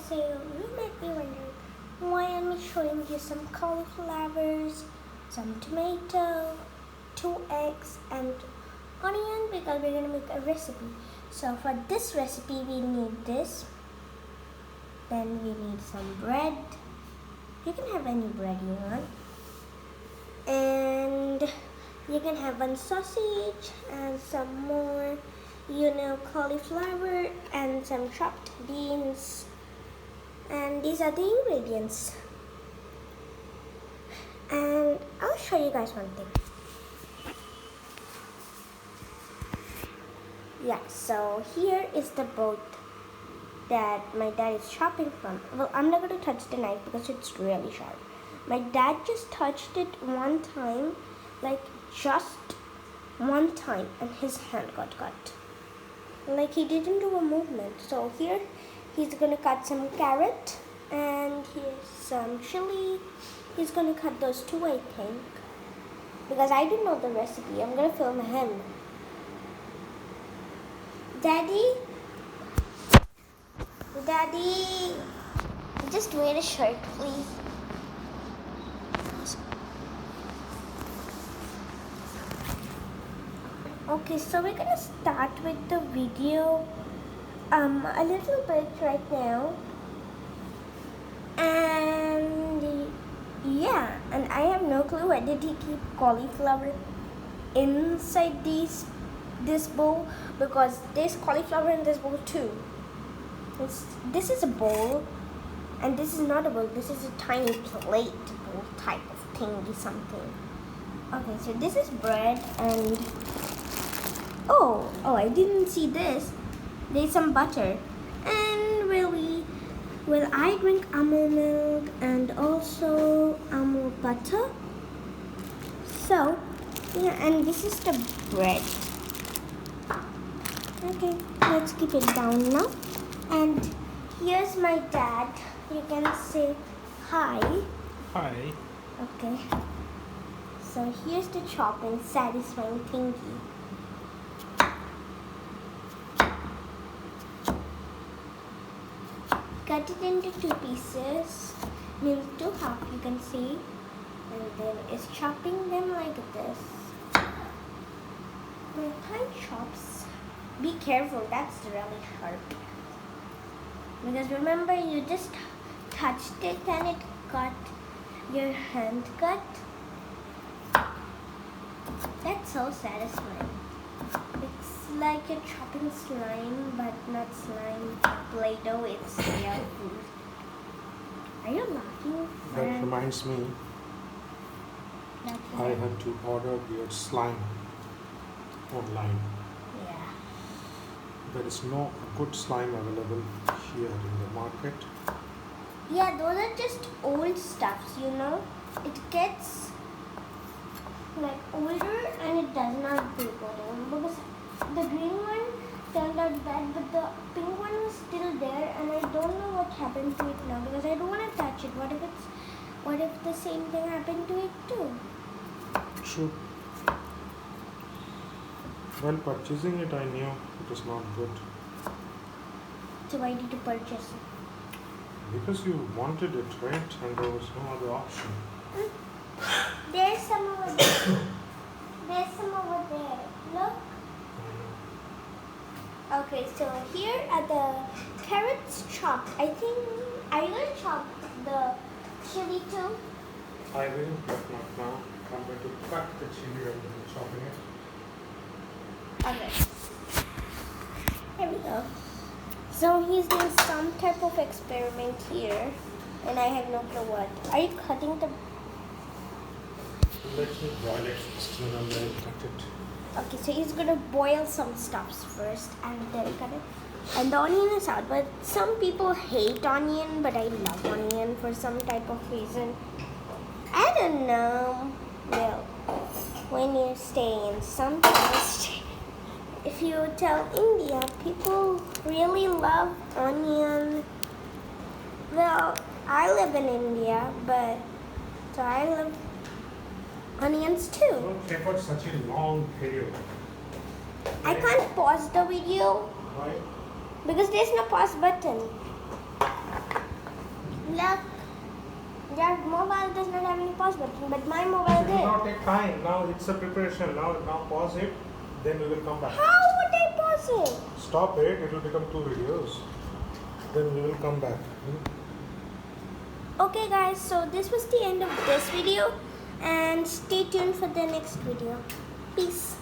So you might be wondering why I'm showing you some cauliflowers, some tomato, 2 eggs and onion because we're going to make a recipe. So for this recipe we need this. Then we need some bread. You can have any bread you want. And you can have one sausage and some more, cauliflower and some chopped beans. And these are the ingredients. And I'll show you guys one thing. Yeah, so here is the boat that my dad is chopping from. Well, I'm not going to touch the knife because it's really sharp. My dad just touched it one time, like just one time, and his hand got cut. Like he didn't do a movement. So here he's going to cut some carrot and here's some chili. He's going to cut those two, I think, because I didn't know the recipe. I'm going to film him. Daddy, just wear a shirt, please. Okay, so we're gonna start with the video a little bit right now. And yeah, and I have no clue why did he keep cauliflower inside this bowl, because there's cauliflower in this bowl too. This is a bowl, and this is not a bowl. This is a tiny plate bowl type of thingy something. Okay, so this is bread, and oh, I didn't see this. There's some butter, and I drink almond milk and also almond butter. So yeah, and this is the bread. Okay, let's keep it down now. And here's my dad. You can say hi. Hi. Okay. So here's the chopping, satisfying thingy. Cut it into 2 pieces, means 2 half, you can see. And then it's chopping them like this. My hand chops. Be careful, that's really sharp. Because remember, you just touched it and it got your hand cut. That's so satisfying. It's like you're chopping slime, but not slime. Play-Doh, it's real food. Are you laughing? That reminds me, I had to order your slime online. Yeah. There is no good slime available here in the market. Yeah, those are just old stuffs, It gets like older and it does not do good. Because the green one turned out bad, but the pink one was still there, and I don't know what happened to it now because I don't want to touch it. What if the same thing happened to it too? True. While purchasing it, I knew it was not good. So why did you purchase it? Because you wanted it, right? And there was no other option. There's some over there. There's some over there. Look. Okay, so here are the carrots chopped. I think I'm going to chop the chili too. I will, but not now. I'm going to cut the chili and then chopping it. Okay. Here we go. So he's doing some type of experiment here, and I have no clue what. Are you cutting the... Let me boil it first and then I'll cut it. Okay, so he's gonna boil some stuffs first and then cut it. And the onion is out, but some people hate onion, but I love onion for some type of reason. I don't know. Well, when you stay in some place, if you tell India, people really love onion. Well, I live in India, but so I love onions too. Don't take out such a long video. I can't pause the video. Why? Because there's no pause button. Look, your mobile does not have any pause button, but my mobile It will did. not take time. Now it's a preparation. Now pause it. Then we will come back. How would I pause it? Stop it. It will become 2 videos. Then we will come back. Okay guys, so this was the end of this video and stay tuned for the next video. Peace.